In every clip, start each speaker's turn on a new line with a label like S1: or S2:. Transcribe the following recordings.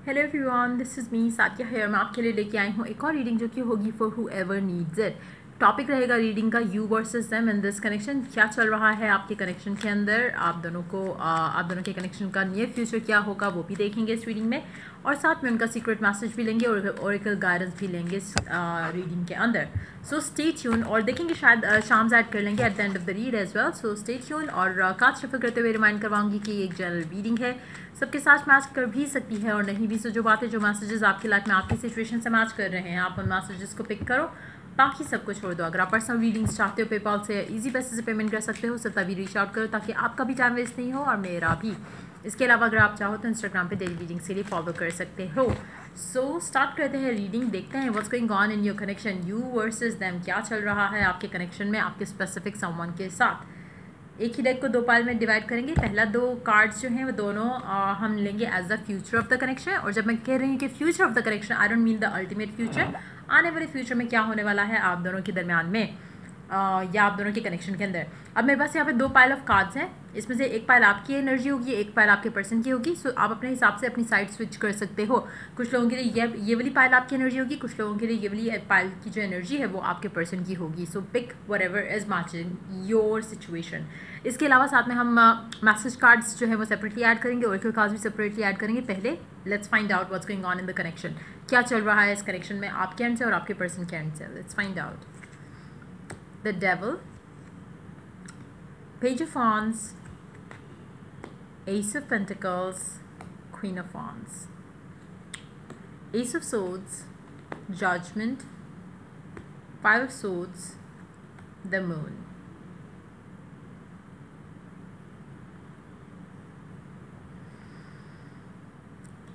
S1: Hello everyone, this is me Sathiya here. मैं आपके लिए लेके आई हूँ एक और रीडिंग जो कि होगी for who ever needs it. Topic रहेगा रीडिंग का you versus them in this connection. क्या चल रहा है आपके कनेक्शन के अंदर, आप दोनों के कनेक्शन का नियर फ्यूचर क्या होगा वो भी देखेंगे इस रीडिंग में, और साथ में उनका सीक्रेट मैसेज भी लेंगे और ओरेकल गाइडेंस भी लेंगे इस रीडिंग के अंदर। सो स्टे ट्यून, और देखेंगे शायद शाम्स ऐड कर लेंगे at the end of the read as well. So stay tune, और कार्ड शफल करते हुए रिमाइंड करवाऊंगी कि ये एक जनरल रीडिंग है, सबके साथ मैच कर भी सकती है और नहीं भी। सो जो बातें, जो मैसेजेस आपकी लाइफ में आपकी सिचुएशन से मैच कर रहे हैं, आप उन मैसेजेस को पिक करो, बाकी सब कुछ छोड़ दो। अगर आप पर्सनल रीडिंग्स चाहते हो पेपाल से इजी पैसे से पेमेंट कर सकते हो, सिर्फ तभी रीच आउट करो ताकि आपका भी टाइम वेस्ट नहीं हो और मेरा भी। इसके अलावा अगर आप चाहो तो इंस्टाग्राम पे डेली रीडिंग्स के लिए फॉलो कर सकते हो। सो स्टार्ट करते हैं रीडिंग, देखते हैं what's going on in your connection you versus them. क्या चल रहा है आपके कनेक्शन में आपके स्पेसिफिक समवन के साथ। एक ही डेक को दो पार्ट में डिवाइड करेंगे। पहला दो कार्ड्स जो हैं वो दोनों हम लेंगे as the future of the connection. और जब मैं कह रही हूँ कि future of the connection, I don't mean the ultimate future, आने वाले फ्यूचर में क्या होने वाला है आप दोनों के दरमियान में या आप दोनों के कनेक्शन के अंदर। अब मेरे पास यहाँ पे दो पाइल ऑफ कार्ड्स हैं, इसमें से एक पाइल आपकी एनर्जी होगी, एक पाइल आपके पर्सन की होगी। सो आप अपने हिसाब से अपनी साइड स्विच कर सकते हो। कुछ लोगों के लिए ये वाली पाइल आपकी एनर्जी होगी, कुछ लोगों के लिए ये वाली पाइल की जो एनर्जी है वो आपके पर्सन की होगी। So pick whatever is matching your situation. इसके अलावा साथ में हम मैसेज कार्ड्स जो है वो सेपरेटली ऐड करेंगे, ओरेकल कार्ड्स भी सेपरेटली ऐड करेंगे। पहले let's find out what's going on in the connection. क्या चल रहा है इस कनेक्शन में आपके एंड से और आपके पर्सन के एंड से। Let's find out. The devil, Page of Wands, Ace of Pentacles, Queen of Wands, Ace of Swords, Judgment, Five of Swords, the Moon.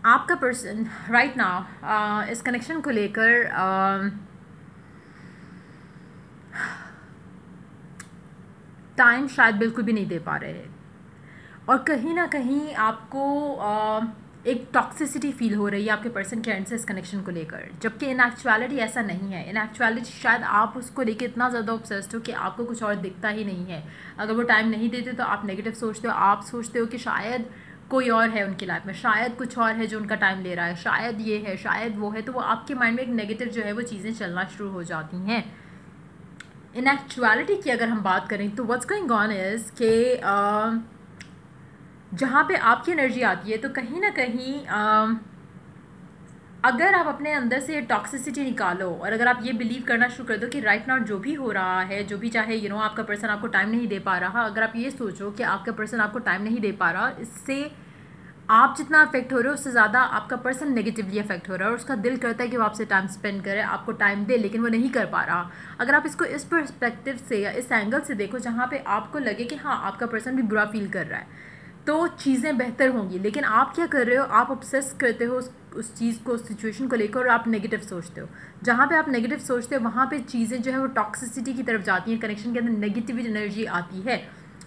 S1: आपका पर्सन राइट नाउ इस कनेक्शन को लेकर टाइम शायद बिल्कुल भी नहीं दे पा रहे हैं, और कहीं ना कहीं आपको एक टॉक्सिसिटी फील हो रही है आपके पर्सन के एंड से इस कनेक्शन को लेकर, जबकि इन एक्चुअलिटी ऐसा नहीं है। इन एक्चुअलिटी शायद आप उसको लेकर इतना ज़्यादा ऑब्सेस्ड हो कि आपको कुछ और दिखता ही नहीं है। अगर वो टाइम नहीं देते तो आप नेगेटिव सोचते हो, आप सोचते हो कि शायद कोई और है उनकी लाइफ में, शायद कुछ और है जो उनका टाइम ले रहा है, शायद ये है, शायद वो है। तो वो आपके माइंड में एक नेगेटिव जो है वो चीज़ें चलना शुरू हो जाती हैं। इन एक्चुअलिटी की अगर हम बात करें तो व्हाट्स गोइंग ऑन इज़ के जहाँ पे आपकी एनर्जी आती है तो कहीं ना कहीं अगर आप अपने अंदर से टॉक्सिसिटी निकालो और अगर आप ये बिलीव करना शुरू कर दो कि राइट नाउ जो भी हो रहा है, जो भी चाहे आपका पर्सन आपको टाइम नहीं दे पा रहा, अगर आप ये सोचो कि आपका पर्सन आपको टाइम नहीं दे पा रहा, इससे आप जितना अफेक्ट हो रहे हो उससे ज़्यादा आपका पर्सन नेगेटिवली अफेक्ट हो रहा है और उसका दिल करता है कि वो आपसे टाइम स्पेंड करे, आपको टाइम दे, लेकिन वो नहीं कर पा रहा। अगर आप इसको इस पर्सपेक्टिव से या इस एंगल से देखो जहाँ पे आपको लगे कि हाँ आपका पर्सन भी बुरा फील कर रहा है, तो चीज़ें बेहतर होंगी। लेकिन आप क्या कर रहे हो, आप ऑब्सेस करते हो उस चीज़ को, उस सिचुएशन को लेकर, और आप नेगेटिव सोचते हो। जहाँ पे आप नेगेटिव सोचते हो वहाँ पे चीज़ें जो है वो टॉक्सिसिटी की तरफ जाती हैं, कनेक्शन के अंदर नेगेटिव एनर्जी आती है।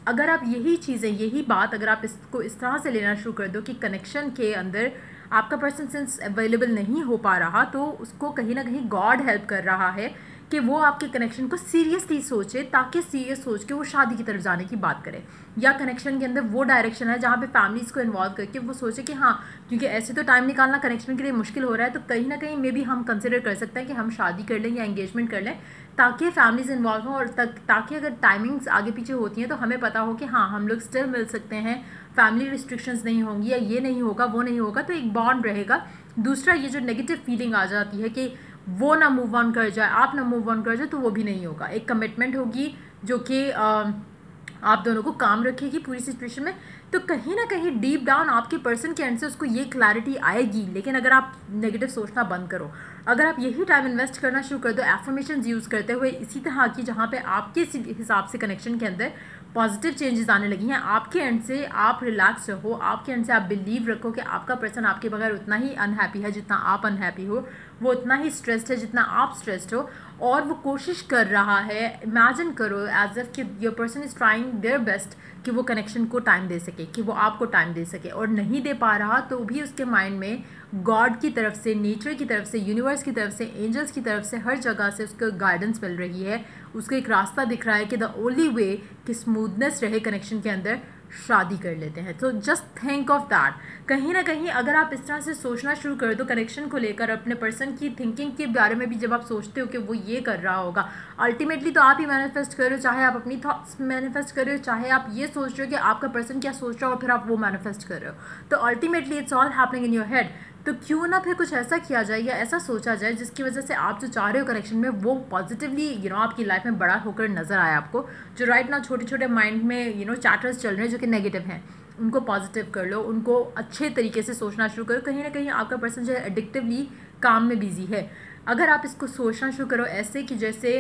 S1: अगर आप यही चीज़ें, यही बात अगर आप इसको इस तरह से लेना शुरू कर दो कि कनेक्शन के अंदर आपका पर्सन सिंस अवेलेबल नहीं हो पा रहा, तो उसको कहीं ना कहीं गॉड हेल्प कर रहा है कि वो आपके कनेक्शन को सीरियसली सोचे, ताकि सीरियस सोच के वो शादी की तरफ जाने की बात करे, या कनेक्शन के अंदर वो डायरेक्शन है जहाँ पे फैमिलीज़ को इन्वॉल्व करके वो सोचे कि हाँ, क्योंकि ऐसे तो टाइम निकालना कनेक्शन के लिए मुश्किल हो रहा है, तो कहीं ना कहीं मे भी हम कंसिडर कर सकते हैं कि हम शादी कर लें या एंगेजमेंट कर लें, ताकि फैमिलीज इन्वॉल्व हों, और ताकि अगर टाइमिंग्स आगे पीछे होती हैं तो हमें पता हो कि हाँ हम लोग स्टिल मिल सकते हैं, फैमिली रिस्ट्रिक्शंस नहीं होंगी, या ये नहीं होगा वो नहीं होगा, तो एक बॉन्ड रहेगा। दूसरा, ये जो नेगेटिव फीलिंग आ जाती है कि वो ना मूव ऑन कर जाए, आप ना मूव ऑन कर जाए, तो वो भी नहीं होगा। एक कमिटमेंट होगी जो कि आप दोनों को काम रखेगी पूरी सिचुएशन में। तो कहीं ना कहीं डीप डाउन आपके पर्सन के एंड से उसको ये क्लैरिटी आएगी। लेकिन अगर आप नेगेटिव सोचना बंद करो, अगर आप यही टाइम इन्वेस्ट करना शुरू कर दो एफर्मेशंस यूज़ करते हुए इसी तरह की, जहाँ पे आपके हिसाब से कनेक्शन के अंदर पॉजिटिव चेंजेस आने लगी हैं, आपके एंड से आप रिलैक्स रहो, आपके एंड से आप बिलीव रखो कि आपका पर्सन आपके बगैर उतना ही अनहैप्पी है जितना आप अनहैप्पी हो, वो उतना ही स्ट्रेस्ड है जितना आप स्ट्रेस्ड हो, और वो कोशिश कर रहा है। इमेजिन करो एज इफ कि your person is trying their best कि वो कनेक्शन को टाइम दे सके, कि वो आपको टाइम दे सके, और नहीं दे पा रहा तो भी उसके माइंड में गॉड की तरफ से, नेचर की तरफ से, यूनिवर्स की तरफ से, एंजल्स की तरफ से, हर जगह से उसको गाइडेंस मिल रही है, उसको एक रास्ता दिख रहा है कि द ओनली वे कि स्मूथनेस रहे कनेक्शन के अंदर, शादी कर लेते हैं। तो जस्ट थिंक ऑफ दैट। कहीं ना कहीं अगर आप इस तरह से सोचना शुरू कर दो कनेक्शन को लेकर, अपने पर्सन की थिंकिंग के बारे में भी जब आप सोचते हो कि वो ये कर रहा होगा, अल्टीमेटली तो आप ही मैनिफेस्ट कर रहे हो, चाहे आप अपनी थॉट्स मैनिफेस्ट कर रहे हो, चाहे आप ये सोच रहे हो कि आपका पर्सन क्या सोच रहा हो और फिर आप वो मैनिफेस्ट कर रहे हो, तो ultimately it's all happening in your head. तो क्यों ना फिर कुछ ऐसा किया जाए या ऐसा सोचा जाए जिसकी वजह से आप जो चाह रहे हो कनेक्शन में वो पॉजिटिवली आपकी लाइफ में बड़ा होकर नजर आए आपको। जो राइट ना छोटे छोटे माइंड में चैटर्स चल रहे हैं जो कि नेगेटिव हैं, उनको पॉजिटिव कर लो, उनको अच्छे तरीके से सोचना शुरू करो। कहीं ना कहीं आपका पर्सन जो है एडिक्टिवली काम में बिजी है। अगर आप इसको सोचना शुरू करो ऐसे कि जैसे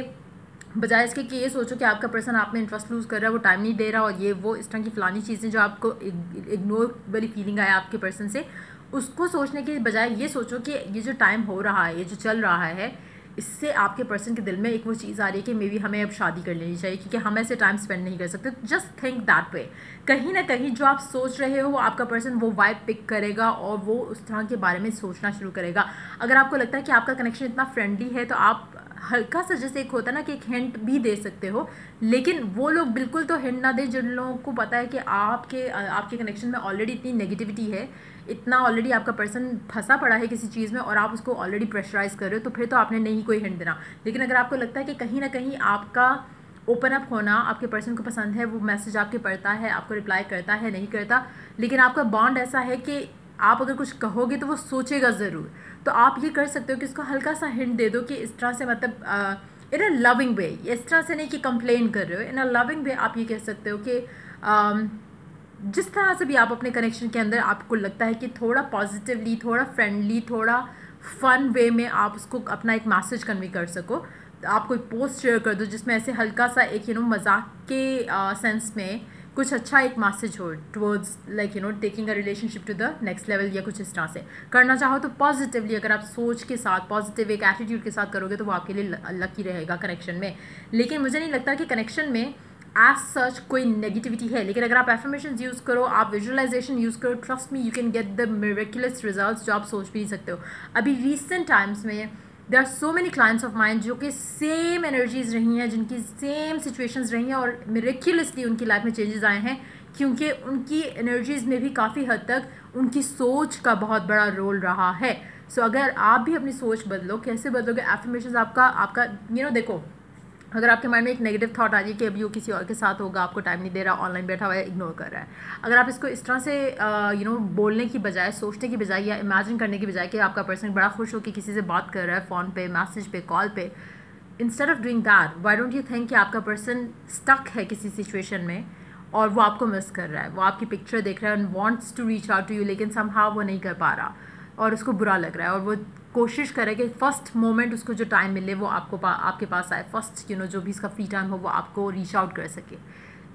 S1: बजाय इसके कि ये सोचो कि आपका पर्सन आप में इंटरेस्ट लूज़ कर रहा है, वो टाइम नहीं दे रहा और ये वो इस तरह की फलानी चीज़ें जो आपको इग्नोर वाली फीलिंग आया आपके पर्सन से, उसको सोचने के बजाय ये सोचो कि ये जो टाइम हो रहा है, ये जो चल रहा है, इससे आपके पर्सन के दिल में एक वो चीज़ आ रही है कि मे बी हमें अब शादी कर लेनी चाहिए क्योंकि हम ऐसे टाइम स्पेंड नहीं कर सकते। Just think that way. कहीं ना कहीं जो आप सोच रहे हो वो आपका पर्सन वो वाइब पिक करेगा और वो उस तरह के बारे में सोचना शुरू करेगा। अगर आपको लगता है कि आपका कनेक्शन इतना फ्रेंडली है तो आप हल्का सा जैसे एक होता है ना कि एक हिंट भी दे सकते हो, लेकिन वो लोग बिल्कुल तो हिंट ना दे जिन लोगों को पता है कि आपके कनेक्शन में ऑलरेडी इतनी नेगेटिविटी है, इतना ऑलरेडी आपका पर्सन फंसा पड़ा है किसी चीज़ में और आप उसको ऑलरेडी प्रेशराइज कर रहे हो, तो फिर तो आपने नहीं कोई हिंट देना। लेकिन अगर आपको लगता है कि कहीं ना कहीं आपका ओपन अप होना आपके पर्सन को पसंद है, वो मैसेज आपके पढ़ता है, आपको रिप्लाई करता है, नहीं करता, लेकिन आपका बॉन्ड ऐसा है कि आप अगर कुछ कहोगे तो वो सोचेगा ज़रूर, तो आप ये कर सकते हो कि उसको हल्का सा हिंट दे दो कि इस तरह से, मतलब इन अ लविंग वे, इस तरह से नहीं कि कंप्लेन कर रहे हो, इन अ लविंग वे आप ये कह सकते हो कि जिस तरह से भी आप अपने कनेक्शन के अंदर आपको लगता है कि थोड़ा पॉजिटिवली, थोड़ा फ्रेंडली, थोड़ा फन वे में आप उसको अपना एक मैसेज कन्वे कर सको, तो आप कोई पोस्ट शेयर कर दो जिसमें ऐसे हल्का सा एक मजाक के सेंस में कुछ अच्छा एक मैसेज हो towards like taking a relationship to the next level, या कुछ इस तरह से करना चाहो तो पॉजिटिवली, अगर आप सोच के साथ पॉजिटिव एक एटीट्यूड के साथ करोगे तो वो आपके लिए लकी रहेगा कनेक्शन में। लेकिन मुझे नहीं लगता कि कनेक्शन में एज सच कोई नेगेटिविटी है, लेकिन अगर आप एफर्मेशंस यूज़ करो, आप विजुअलाइजेशन यूज़ करो, trust me you can get the miraculous results जो आप सोच भी नहीं सकते हो। अभी रिसेंट टाइम्स में there are so many clients of mind जो कि सेम एनर्जीज रही हैं, जिनकी सेम सिचुएशंस रही हैं और मिरेक्युलसली उनकी लाइफ में चेंजेस आए हैं, क्योंकि उनकी एनर्जीज में भी काफ़ी हद तक उनकी सोच का बहुत बड़ा रोल रहा है। सो अगर आप भी अपनी सोच बदलो, कैसे बदलोगे? एफर्मेशंस आपका देखो, अगर आपके माइंड में एक नेगेटिव थॉट आ जाए कि अभी वो किसी और के साथ होगा, आपको टाइम नहीं दे रहा, ऑनलाइन बैठा हुआ है, इग्नोर कर रहा है, अगर आप इसको इस तरह से बोलने की बजाय, सोचने की बजाय या इमेजिन करने की बजाय कि आपका पर्सन बड़ा खुश हो कि किसी से बात कर रहा है फ़ोन पे, मैसेज पे, कॉल पे, instead of doing that why don't you think कि आपका पर्सन स्टक है किसी सिचुएशन में और वो आपको मिस कर रहा है, वो आपकी पिक्चर देख रहा है and wants to reach out to you, लेकिन समहाउ वो नहीं कर पा रहा और उसको बुरा लग रहा है और वो कोशिश करे कि फ़र्स्ट मोमेंट उसको जो टाइम मिले वो आपके पास आए, फर्स्ट जो भी इसका फ्री टाइम हो वो आपको रीच आउट कर सके।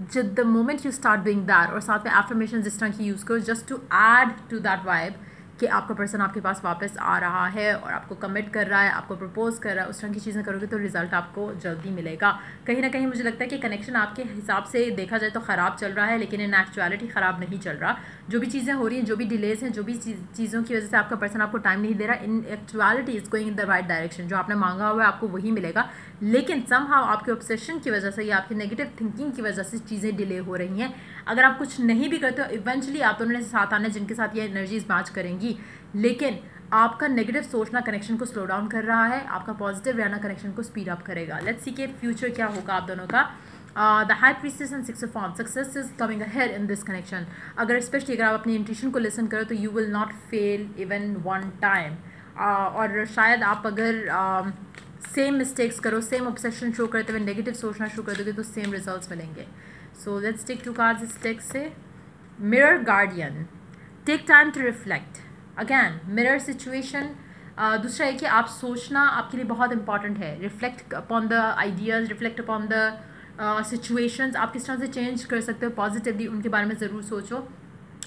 S1: जब the moment you start doing that, और साथ में एफर्मेशन जिस तरह की यूज़ करो just to add to that vibe कि आपका पर्सन आपके पास वापस आ रहा है और आपको कमिट कर रहा है, आपको प्रपोज कर रहा है, उस तरह की चीज़ें करोगे तो रिज़ल्ट आपको जल्दी मिलेगा। कहीं ना कहीं मुझे लगता है कि कनेक्शन आपके हिसाब से देखा जाए तो ख़राब चल रहा है, लेकिन इन एक्चुअलिटी ख़राब नहीं चल रहा। जो भी चीज़ें हो रही हैं, जो भी डिलेज हैं, जो भी चीज़ों की वजह से आपका पर्सन आपको टाइम नहीं दे रहा, in actuality is going in the right direction. जो आपने मांगा हुआ है आपको वही मिलेगा, लेकिन समहाउ आपके ऑब्सेशन की वजह से या आपकी नेगेटिव थिंकिंग की वजह से चीज़ें डिले हो रही हैं। अगर आप कुछ नहीं भी करते हो, इवेंचुअली आप दोनों ने साथ आने जिनके साथ ये एनर्जीज मैच करेंगी, लेकिन आपका नेगेटिव सोचना कनेक्शन को स्लो डाउन कर रहा है, आपका पॉजिटिव रहना कनेक्शन को स्पीड अप करेगा। लेट्स सी के फ्यूचर क्या होगा आप दोनों का। The high priestess and 6 of wands, success is coming ahead in this connection. अगर स्पेशली अगर आप अपनी इंट्यूशन को लिसन करो तो you will not fail even one time. और शायद आप अगर सेम मिस्टेक्स करो, सेम ऑब्सेशन शो करते हुए नेगेटिव सोचना शुरू कर दोगे तो सेम रिजल्ट्स मिलेंगे। सो लेट्स टेक 2 कार्ड्स इस टेक से। Mirror guardian, take time to reflect. Again mirror situation, दूसरा है कि आप सोचना आपके लिए बहुत इंपॉर्टेंट है। Reflect upon the ideas, reflect upon the situations, आप किस तरह से चेंज कर सकते हो पॉजिटिवली, उनके बारे में ज़रूर सोचो।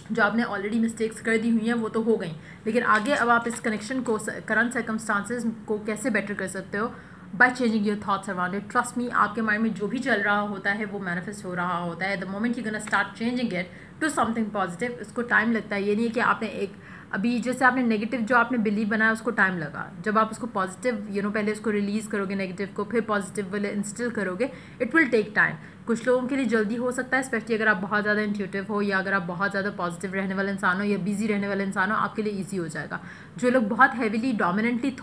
S1: जो आपने ऑलरेडी मिस्टेक्स कर दी हुई हैं वो तो हो गई, लेकिन आगे अब आप इस कनेक्शन को, करंट सर्कमस्टांसेस को कैसे बेटर कर सकते हो? By changing your thoughts around it. Trust me, आपके माइंड में जो भी चल रहा होता है वो मैनिफेस्ट हो रहा होता है। The moment you gonna start changing it to something positive, उसको टाइम लगता है। ये नहीं है कि आपने एक अभी जैसे आपने नेगेटिव जो आपने बिलीव बनाया उसको टाइम लगा, जब आप उसको पॉजिटिव पहले उसको रिलीज़ करोगे नेगेटिव को, फिर पॉजिटिव वाले इंस्टिल करोगे, इट विल टेक टाइम। कुछ लोगों के लिए जल्दी हो सकता है, स्पेशली अगर आप बहुत ज़्यादा इंट्यूटिव हो या अगर आप बहुत ज़्यादा पॉजिटिव रहने वाले इंसान हो या बिजी रहने वाले इंसान हो, आपके लिए ईजी हो जाएगा। जो लोग बहुत हैवीली डोमिनेंटली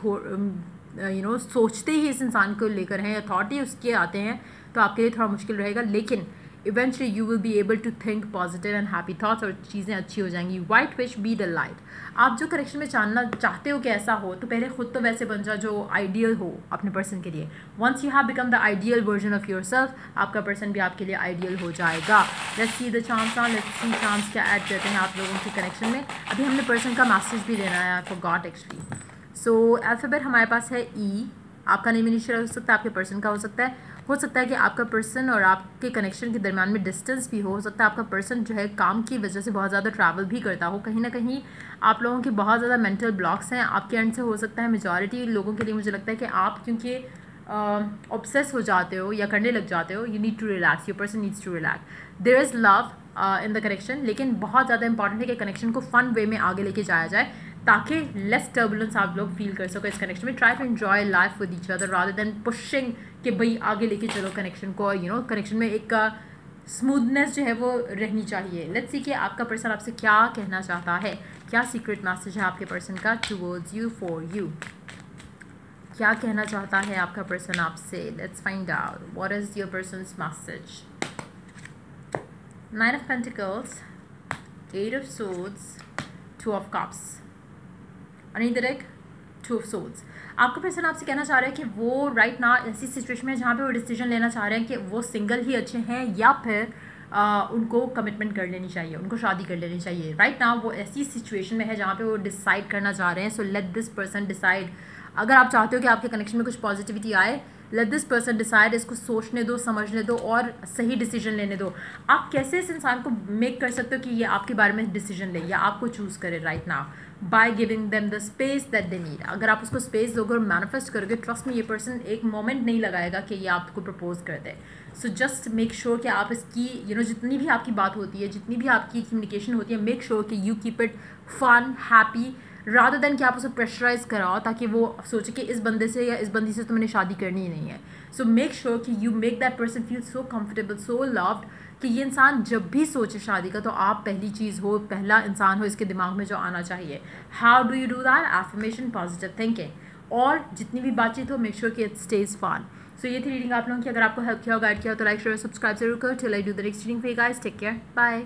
S1: सोचते ही इस इंसान को लेकर हैं या थॉट ही उसके आते हैं, तो आपके लिए थोड़ा मुश्किल रहेगा, लेकिन eventually you will be able to think positive and happy thoughts और चीज़ें अच्छी हो जाएंगी। White wish be the light. आप जो करेक्शन में जानना चाहते हो कि ऐसा हो, तो पहले खुद तो वैसे बन जाओ जो आइडियल हो अपने पर्सन के लिए। Once you have become the ideal version of yourself, आपका पर्सन भी आपके लिए आइडियल हो जाएगा। लेट्स सी द चांस ना, लेट्स सी चांस क्या ऐड करते हैं आप लोगों के कनेक्शन में। अभी हमने पर्सन का मैसेज भी देना है, I forgot actually. So alphabet हमारे पास है ई। आपका नेम इनिशियल हो सकता है, आपके पर्सन का हो सकता है कि आपका पर्सन और आपके कनेक्शन के दरमियान में डिस्टेंस भी हो सकता है आपका पर्सन जो है काम की वजह से बहुत ज़्यादा ट्रैवल भी करता हो। कहीं ना कहीं आप लोगों के बहुत ज़्यादा मेंटल ब्लॉक्स हैं आपके एंड से, हो सकता है मेजॉरिटी लोगों के लिए मुझे लगता है कि आप क्योंकि ऑब्सेस हो जाते हो या करने लग जाते हो, you need to relax, your person needs to relax. There is love in the connection, लेकिन बहुत ज़्यादा इंपॉर्टेंट है कि कनेक्शन को फन वे में आगे लेके जाया जाए ताकि लेस टर्बुलेंस आप लोग फील कर सको इस कनेक्शन में। Try to enjoy life with each other rather than pushing कि भाई आगे लेके चलो कनेक्शन को, कनेक्शन में एक स्मूथनेस जो है वो रहनी चाहिए। लेट्स सी कि आपका पर्सन आपसे क्या कहना चाहता है, क्या सीक्रेट मैसेज है आपके पर्सन का टुवर्ड्स यू, फॉर यू। क्या कहना चाहता है आपका पर्सन आपसे, let's find out what is your persons message. 9 of Pentacles, 8 of Swords, 2 of Cups, अनिदरक 2 of Swords। आपका पर्सन आपसे कहना चाह रहा है कि वो राइट ना ऐसी सिचुएशन में जहाँ पे वो डिसीजन लेना चाह रहे हैं कि वो सिंगल ही अच्छे हैं या फिर उनको कमिटमेंट कर लेनी चाहिए, उनको शादी कर लेनी चाहिए। राइट ना वो ऐसी सिचुएशन में है जहाँ पे वो डिसाइड करना चाह रहे हैं। So let this person decide. अगर आप चाहते हो कि आपके कनेक्शन में कुछ पॉजिटिविटी आए, लेट दिस पर्सन डिसाइड। इसको सोचने दो, समझने दो और सही डिसीजन लेने दो। आप कैसे इस इंसान को मेक कर सकते हो कि ये आपके बारे में डिसीजन ले या आपको चूज़ करे right now, by giving them the space that they need. अगर आप उसको स्पेस दोगे और मैनिफेस्ट करोगे, ट्रस्ट में ये पर्सन एक मोमेंट नहीं लगाएगा कि ये आपको प्रपोज कर दे। सो जस्ट मेक श्योर कि आप इसकी जितनी भी आपकी बात होती है, जितनी भी आपकी कम्युनिकेशन होती है, मेक श्योर कि you keep it fun, happy, rather than कि आप उसे प्रेशराइज कराओ ताकि वो सोचे कि इस बंदे से या इस बंदी से तो मैंने शादी करनी ही नहीं है। सो मेक श्योर कि you make that person feel so comfortable, so loved कि ये इंसान जब भी सोचे शादी का तो आप पहली चीज़ हो, पहला इंसान हो इसके दिमाग में जो आना चाहिए। How do you do that? Affirmation, positive thinking और जितनी भी बातचीत हो मेक श्योर कि इट स्टेज फन। सो ये थी रीडिंग आप लोगों की। अगर आपको हेल्प किया हो, गाइड किया हो तो लाइक शेयर सब्सक्राइब जरूर करो। Till I do the next reading for you guys, take care, bye.